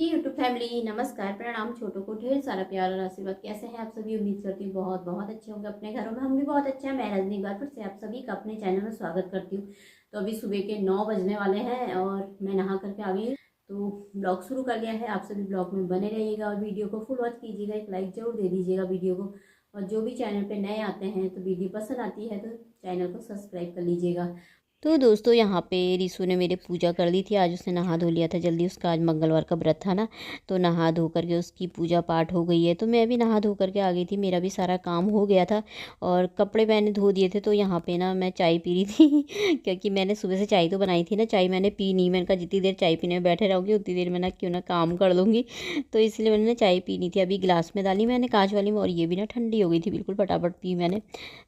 YouTube family नमस्कार, प्रणाम। छोटों को ढेर सारा प्यार और आशीर्वाद। कैसे हैं आप सभी? उम्मीद करती हूँ बहुत बहुत अच्छे होंगे अपने घरों में। हम भी बहुत अच्छे हैं। मैं रजनी एक बार फिर से आप सभी का अपने चैनल में स्वागत करती हूँ। तो अभी सुबह के 9 बजने वाले हैं और मैं नहा करके आ गई। तो ब्लॉग शुरू कर लिया है। आप सभी ब्लॉग में बने रहिएगा और वीडियो को फुल वॉच कीजिएगा। एक लाइक जरूर दे दीजिएगा वीडियो को। और जो भी चैनल पे नए आते हैं तो वीडियो पसंद आती है तो चैनल को सब्सक्राइब कर लीजिएगा। तो दोस्तों यहाँ पे रिशु ने मेरे पूजा कर ली थी। आज उसने नहा धो लिया था जल्दी। उसका आज मंगलवार का व्रत था ना, तो नहा धो करके उसकी पूजा पाठ हो गई है। तो मैं भी नहा धो करके आ गई थी। मेरा भी सारा काम हो गया था और कपड़े मैंने धो दिए थे। तो यहाँ पे ना मैं चाय पी रही थी क्योंकि मैंने सुबह से चाय तो बनाई थी ना, चाय मैंने पी नहीं। मैंने कहा जितनी देर चाय पीने में बैठे रहूँगी उतनी देर में ना क्यों ना काम कर लूँगी। तो इसलिए मैंने ना चाय पीनी थी। अभी गिलास में डाली मैंने कांच वाली में, और ये भी ना ठंडी हो गई थी बिल्कुल। फटाफट पी मैंने।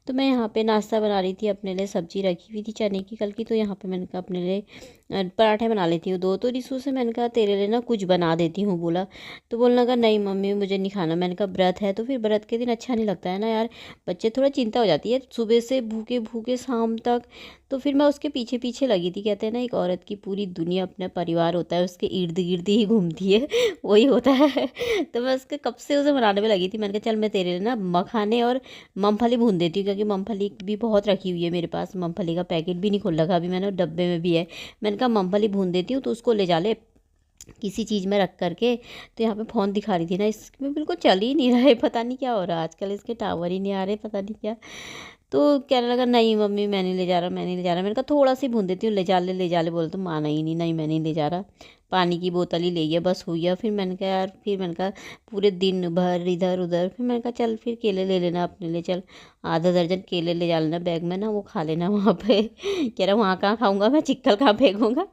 तो मैं यहाँ पे नाश्ता बना रही थी अपने लिए। सब्जी रखी हुई थी चने की कल की। तो यहाँ पे मैंने कहा अपने लिए पराठे बना लेती हूँ दो। तो रिशु से मैंने कहा तेरे लिए ना कुछ बना देती हूँ बोला। तो बोलने लगा नहीं मम्मी मुझे नहीं खाना। मैंने कहा व्रत है तो फिर व्रत के दिन अच्छा नहीं लगता है ना यार। बच्चे थोड़ा चिंता हो जाती है सुबह से भूखे भूखे शाम तक। तो फिर मैं उसके पीछे पीछे लगी थी। कहते हैं ना एक औरत की पूरी दुनिया अपना परिवार होता है, उसके इर्द गिर्द ही घूमती है वही होता है। तो मैं उसके कब से उसे मनाने में लगी थी। मैंने कहा चल मैं तेरे लिए ना मखाने और मूंगफली भून देती हूँ, क्योंकि मूंगफली भी बहुत रखी हुई है मेरे पास। मूंगफली का पैकेट भी नहीं खोल रखा अभी मैंने, डब्बे में भी है। मैंने कहा मूंगफली भून देती हूँ तो उसको ले जा ले किसी चीज़ में रख करके। तो यहाँ पे फ़ोन दिखा रही थी ना, इसमें बिल्कुल चल ही नहीं रहा है। पता नहीं क्या हो रहा है आजकल, इसके टावर ही नहीं आ रहे, पता नहीं क्या। तो कहने लगा नहीं मम्मी मैं नहीं ले जा रहा, मैं नहीं ले जा रहा। मैंने कहा थोड़ा सी भून देती हूँ, ले जा ले बोले तो माना ही नहीं। नहीं मैं नहीं ले जा रहा, पानी की बोतल ही ले गया बस हो गया। फिर मैंने कहा यार, फिर मैंने कहा पूरे दिन भर इधर उधर। फिर मैंने कहा चल फिर केले ले लेना अपने लिए, चल आधा दर्जन केले ले जा लेना बैग में ना, वो खा लेना वहाँ पे। कह रहा वहाँ कहाँ खाऊंगा मैं, चिक्कल कहाँ फेंकूंगा।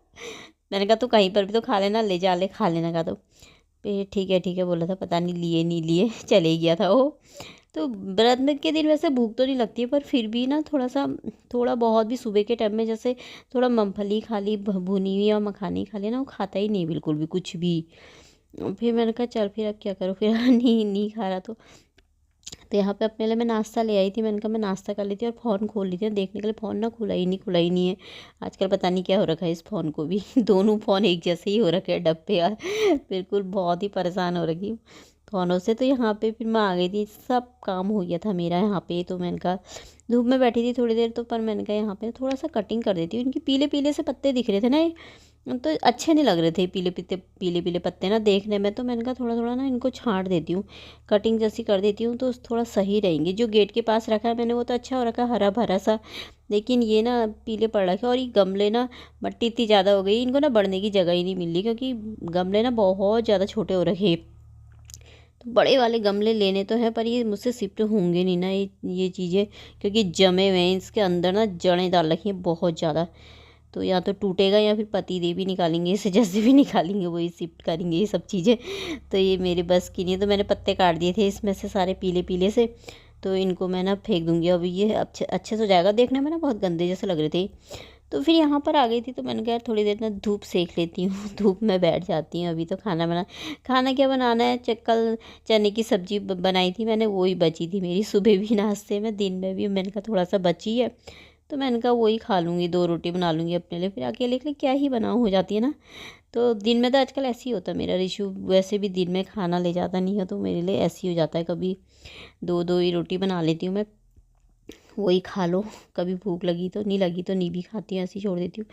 मैंने कहा तू कहीं पर भी तो खा लेना, ले जा ले खा लेना का। तो फिर ठीक है बोला था, पता नहीं लिए नहीं लिए चले गया था वो। तो व्रत में के दिन वैसे भूख तो नहीं लगती है, पर फिर भी ना थोड़ा सा थोड़ा बहुत भी सुबह के टाइम में जैसे थोड़ा मूंगफली खा ली, भुनी हुई और मखानी खा ली ना, वो खाता ही नहीं बिल्कुल भी कुछ भी। फिर मैंने कहा चल फिर अब क्या करूँ फिर नहीं नहीं खा रहा तो यहाँ पे अपने लिए मैं नाश्ता ले आई थी। मैंने कहा मैं नाश्ता कर लेती और फ़ोन खोल ली थी देखने के लिए। फ़ोन ना खुला ही नहीं है आजकल। पता नहीं क्या हो रखा है इस फ़ोन को भी दोनों फ़ोन एक जैसे ही हो रखे हैं डब्बे यार। बिल्कुल बहुत ही परेशान हो रखी हूँ फ़ोनों से। तो यहाँ पे फिर मैं आ गई थी, सब काम हो गया था मेरा यहाँ पे। तो मैंने कहा धूप में बैठी थी थोड़ी देर, तो पर मैंने कहा यहाँ पे थोड़ा सा कटिंग कर देती हूँ। इनकी पीले पीले से पत्ते दिख रहे थे ना, तो अच्छे नहीं लग रहे थे पीले पीले पत्ते ना देखने में। तो मैंने कहा थोड़ा थोड़ा ना इनको छाँट देती हूँ, कटिंग जैसी कर देती हूँ तो थोड़ा सही रहेंगे। जो गेट के पास रखा है मैंने वो तो अच्छा हो रखा, हरा भरा सा। लेकिन ये ना पीले पड़ रखे, और ये गमले ना मट्टी इतनी ज़्यादा हो गई, इनको ना बढ़ने की जगह ही नहीं मिल रही, क्योंकि गमले ना बहुत ज़्यादा छोटे हो रखे। तो बड़े वाले गमले लेने तो हैं, पर ये मुझसे शिफ्ट होंगे नहीं ना ये चीज़ें, क्योंकि जमे हुए हैं इसके अंदर ना, जड़ें डाल रखी हैं बहुत ज़्यादा। तो या तो टूटेगा या फिर पति देव भी निकालेंगे इसे, जैसे भी निकालेंगे वही शिफ्ट करेंगे ये सब चीज़ें। तो ये मेरे बस की नहीं है। तो मैंने पत्ते काट दिए थे इसमें से सारे पीले पीले से। तो इनको मैं ना फेंक दूँगी। अब ये अच्छे अच्छे से हो जाएगा। देखने में ना बहुत गंदे जैसे लग रहे थे। तो फिर यहाँ पर आ गई थी तो मैंने कहा थोड़ी देर ना धूप सेक लेती हूँ धूप में बैठ जाती हूँ। अभी तो खाना क्या बनाना है, कल चने की सब्ज़ी बनाई थी मैंने, वही बची थी मेरी सुबह भी नाश्ते में, दिन में भी। मैंने कहा थोड़ा सा बची है तो मैंने कहा वही खा लूँगी, 2 रोटी बना लूँगी अपने लिए। फिर अकेले के लिए क्या ही बनाऊँ, हो जाती है ना। तो दिन में तो आजकल ऐसे ही होता है मेरा। रिशु वैसे भी दिन में खाना ले जाता नहीं है, तो मेरे लिए ऐसे ही हो जाता है। कभी 2 ही रोटी बना लेती हूँ मैं, वही खा लो। कभी भूख लगी तो, नहीं लगी तो नहीं भी खाती हूँ, ऐसे ही छोड़ देती हूँ।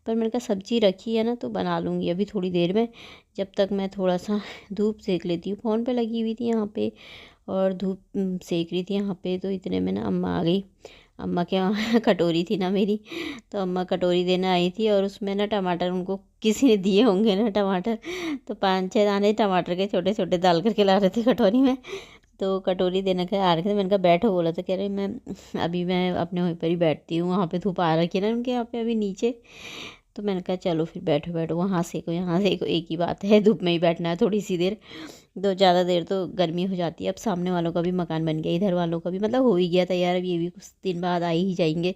पर मैंने कहा सब्ज़ी रखी है ना तो बना लूँगी अभी थोड़ी देर में, जब तक मैं थोड़ा सा धूप सेक लेती हूँ। फ़ोन पे लगी हुई थी यहाँ पे और धूप सेक रही थी यहाँ पे। तो इतने में ना अम्मा आ गई। अम्मा के यहाँ कटोरी थी ना मेरी, तो अम्मा कटोरी देने आई थी और उसमें ना टमाटर उनको किसी ने दिए होंगे ना टमाटर। तो 5-6 दाने टमाटर के छोटे छोटे डाल करके ला रहे थे कटोरी में। तो कटोरी देने के आ रखे थे। मैंने कहा बैठो, बोला तो कह रहे मैं अपने वहीं पर ही बैठती हूँ, वहाँ पे धूप आ रखी है ना उनके यहाँ पे अभी नीचे। तो मैंने कहा चलो फिर बैठो बैठो, वहाँ सेको यहाँ सेको, एक ही बात है, धूप में ही बैठना है थोड़ी सी देर। तो ज़्यादा देर तो गर्मी हो जाती है। अब सामने वालों का भी मकान बन गया, इधर वालों का भी मतलब हो ही गया तैयार। अब ये भी कुछ दिन बाद आ ही जाएंगे।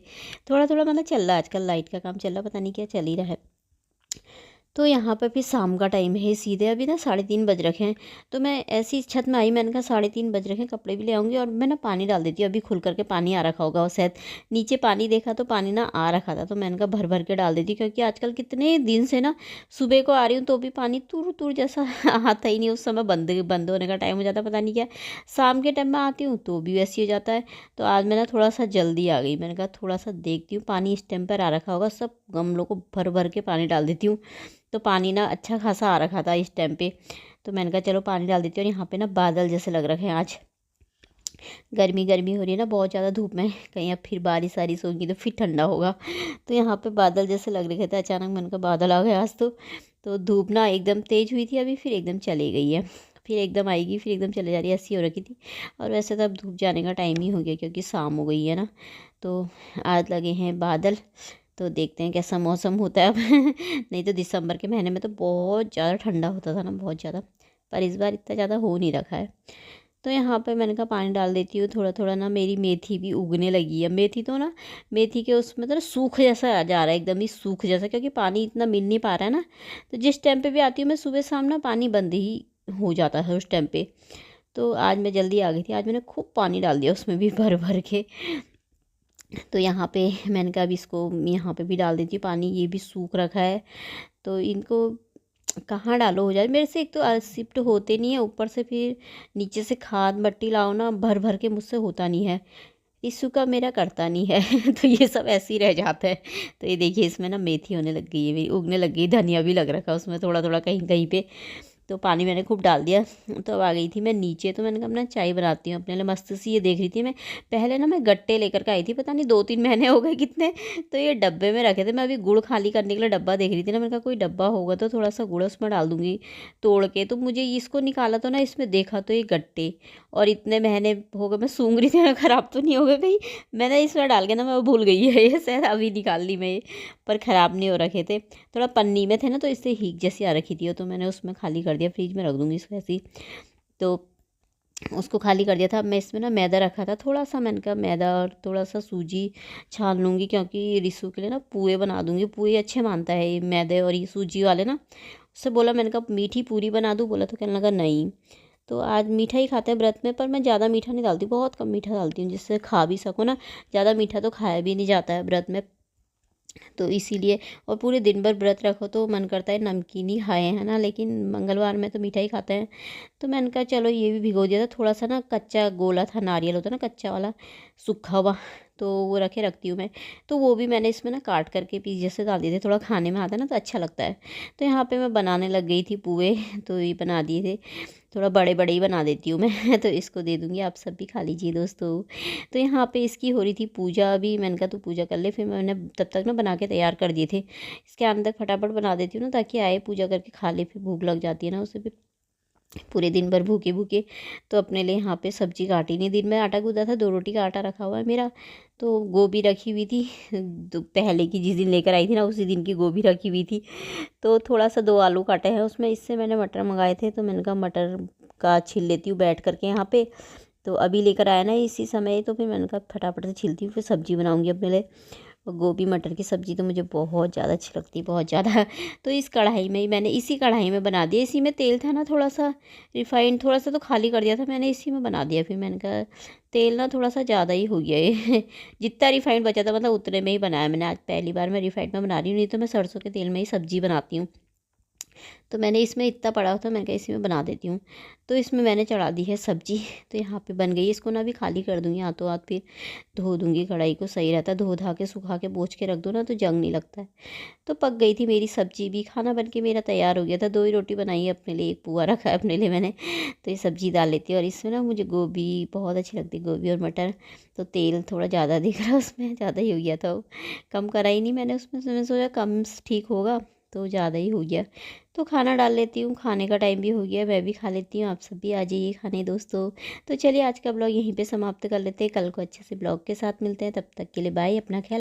थोड़ा थोड़ा मतलब चल रहा है आजकल, लाइट का काम चल रहा है, पता नहीं क्या चल ही रहा है। तो यहाँ पर फिर शाम का टाइम है सीधे, अभी ना 3:30 बज रखे हैं। तो मैं ऐसी छत में आई, मैंने कहा 3:30 बज रखे हैं, कपड़े भी ले आऊँगी और मैं ना पानी डाल देती हूँ, अभी खुल करके पानी आ रखा होगा और शायद नीचे पानी देखा तो पानी ना आ रखा था, तो मैंने कहा भर भर के डाल देती हूँ, क्योंकि आजकल कितने दिन से ना सुबह को आ रही हूँ तो भी पानी तुर तुर जैसा आता ही नहीं, उस समय बंद बंद होने का टाइम हो जाता है, पता नहीं क्या। शाम के टाइम में आती हूँ तो भी वैसे ही हो जाता है। तो आज मैं ना थोड़ा सा जल्दी आ गई, मैंने कहा थोड़ा सा देखती हूँ पानी इस टाइम पर आ रखा होगा, सब गमलों को भर भर के पानी डाल देती हूँ। तो पानी ना अच्छा खासा आ रखा था इस टाइम पे, तो मैंने कहा चलो पानी डाल देती हूँ। और यहाँ पे ना बादल जैसे लग रखे हैं, आज गर्मी गर्मी हो रही है ना बहुत ज़्यादा धूप में, कहीं अब फिर बारिश वारिश होगी तो फिर ठंडा होगा। तो यहाँ पे बादल जैसे लग रहे थे, अचानक मैंने कहा बादल आ गया आज तो धूप ना एकदम तेज़ हुई थी, अभी फिर एकदम चली गई है, फिर एकदम आएगी फिर एकदम चले जा रही है, ऐसी हो रखी थी। और वैसे तो अब धूप जाने का टाइम ही हो गया, क्योंकि शाम हो गई है ना। तो आज लगे हैं बादल, तो देखते हैं कैसा मौसम होता है अब नहीं तो दिसंबर के महीने में तो बहुत ज़्यादा ठंडा होता था ना, बहुत ज़्यादा, पर इस बार इतना ज़्यादा हो नहीं रखा है। तो यहाँ पे मैंने कहा पानी डाल देती हूँ थोड़ा थोड़ा ना, मेरी मेथी भी उगने लगी है। मेथी तो ना, मेथी के उसमें तो ना सूख जैसा आ जा रहा है, एकदम ही सूख जैसा, क्योंकि पानी इतना मिल नहीं पा रहा है ना। तो जिस टाइम पे भी आती हूँ मैं सुबह शाम ना, पानी बंद ही हो जाता है उस टाइम पे। तो आज मैं जल्दी आ गई थी, आज मैंने खूब पानी डाल दिया उसमें भी भर भर के। तो यहाँ पे मैंने कहा अब इसको यहाँ पे भी डाल देती हूँ पानी, ये भी सूख रखा है। तो इनको कहाँ डालो हो जाए, मेरे से एक तो शिफ्ट होते नहीं है, ऊपर से फिर नीचे से खाद मट्टी लाओ ना भर भर के, मुझसे होता नहीं है, इस का मेरा करता नहीं है तो ये सब ऐसे ही रह जाता है। तो ये देखिए इसमें ना मेथी होने लग गई है मेरी, उगने लग गई, धनिया भी लग रखा है उसमें थोड़ा थोड़ा कहीं कहीं पे। तो पानी मैंने खूब डाल दिया। तो अब आ गई थी मैं नीचे, तो मैंने कहा अपना चाय बनाती हूँ अपने लिए मस्त सी। ये देख रही थी मैं, पहले ना मैं गट्टे लेकर के आई थी, पता नहीं 2-3 महीने हो गए कितने, तो ये डब्बे में रखे थे। मैं अभी गुड़ खाली करने के लिए डब्बा देख रही थी ना, मैंने कहा कोई डब्बा होगा तो थोड़ा सा गुड़ उसमें डाल दूँगी तोड़ के। तो मुझे इसको निकाला तो ना, इसमें देखा तो ये गट्टे, और इतने महीने हो गए मैं सूंघ रही थी, मैं ख़राब तो नहीं हो गए कहीं, मैंने इसमें डाल के ना मैं भूल गई है ये, शायद अभी निकाल ली मैं ये, पर ख़राब नहीं हो रखे थे, थोड़ा पन्नी में थे ना, तो इससे हीक जैसी आ रखी थी, तो मैंने उसमें खाली कर दिया, फ्रिज में रख दूँगी इसको ऐसी। तो उसको खाली कर दिया था। मैं इसमें ना मैदा रखा था थोड़ा सा, मैंने कहा मैदा और थोड़ा सा सूजी छान लूँगी, क्योंकि रिसू के लिए ना पुए बना दूँगी। पुए अच्छे मानता है ये मैदे और ये सूजी वाले ना। उससे बोला, मैंने कहा मीठी पूरी बना दूँ, बोला तो कहने लगा नहीं। तो आज मीठा ही खाते हैं व्रत में, पर मैं ज़्यादा मीठा नहीं डालती, बहुत कम मीठा डालती हूँ, जिससे खा भी सकूँ ना। ज़्यादा मीठा तो खाया भी नहीं जाता है व्रत में, तो इसीलिए। और पूरे दिन भर व्रत रखो तो मन करता है नमकीन ही खाए, है ना, लेकिन मंगलवार में तो मीठा ही खाते हैं। तो मैंने कहा चलो ये भी भिगो दिया था, थोड़ा सा ना कच्चा गोला था, नारियल होता है ना कच्चा वाला सूखा हुआ, तो वो रखती हूँ मैं। तो वो भी मैंने इसमें ना काट करके पीस जैसे डाल दिए थे, थोड़ा खाने में आता है ना तो अच्छा लगता है। तो यहाँ पे मैं बनाने लग गई थी पुए, तो ये बना दिए थे, थोड़ा बड़े बड़े ही बना देती हूँ मैं तो इसको दे दूँगी, आप सब भी खा लीजिए दोस्तों। तो यहाँ पे इसकी हो रही थी पूजा, अभी मैंने कहा तू पूजा कर ले, फिर मैंने तब तक ना बना के तैयार कर दिए थे। इसके अंदर फटाफट बना देती हूँ ना, ताकि आए पूजा करके खा ले, फिर भूख लग जाती है ना उसे, फिर पूरे दिन भर भूखे भूखे। तो अपने लिए यहाँ पे सब्जी काटी नहीं, दिन में आटा गूँधा था, 2 रोटी का आटा रखा हुआ है मेरा। तो गोभी रखी हुई थी, तो पहले की जिस दिन लेकर आई थी ना उसी दिन की गोभी रखी हुई थी। तो थोड़ा सा 2 आलू काटे हैं उसमें, इससे मैंने मटर मंगाए थे, तो मैंने कहा मटर का छील लेती हूँ बैठ करके यहाँ पे। तो अभी लेकर आया ना इसी समय, तो फिर मैंने कहा फटाफट से छीलती हूँ, फिर सब्ज़ी बनाऊँगी अपने लिए। और गोभी मटर की सब्ज़ी तो मुझे बहुत ज़्यादा अच्छी लगती है, बहुत ज़्यादा तो इस कढ़ाई में ही मैंने, इसी कढ़ाई में बना दिया। इसी में तेल था ना थोड़ा सा रिफाइंड, थोड़ा सा तो खाली कर दिया था मैंने, इसी में बना दिया। फिर मैंने कहा तेल ना थोड़ा सा ज़्यादा ही हो गया है जितना रिफाइंड बचा था मतलब उतने में ही बनाया मैंने। आज पहली बार मैं रिफाइंड में बना रही हूँ, नहीं तो मैं सरसों के तेल में ही सब्ज़ी बनाती हूँ। तो मैंने इसमें इतना पड़ा था, मैंने कहा इसी में बना देती हूँ। तो इसमें मैंने चढ़ा दी है सब्ज़ी, तो यहाँ पे बन गई। इसको ना भी खाली कर दूँगी हाथों हाथ, फिर धो दूँगी कढ़ाई को, सही रहता है, धो धा के सुखा के पोंछ के रख दो ना तो जंग नहीं लगता है। तो पक गई थी मेरी सब्ज़ी भी, खाना बन के मेरा तैयार हो गया था। 2 ही रोटी बनाई है अपने लिए, एक पुआ रखा है अपने लिए मैंने। तो ये सब्ज़ी डाल लेती हूँ, और इसमें ना मुझे गोभी बहुत अच्छी लगती है, गोभी और मटर। तो तेल थोड़ा ज़्यादा दिख रहा है उसमें, ज़्यादा ही हो गया था वो, कम करा ही नहीं मैंने उसमें, मैंने सोचा कम ठीक होगा, तो ज़्यादा ही हो गया। तो खाना डाल लेती हूँ, खाने का टाइम भी हो गया, मैं भी खा लेती हूँ, आप सब भी आ जाइए खाने दोस्तों। तो चलिए आज का ब्लॉग यहीं पे समाप्त कर लेते हैं, कल को अच्छे से ब्लॉग के साथ मिलते हैं, तब तक के लिए बाय, अपना ख्याल।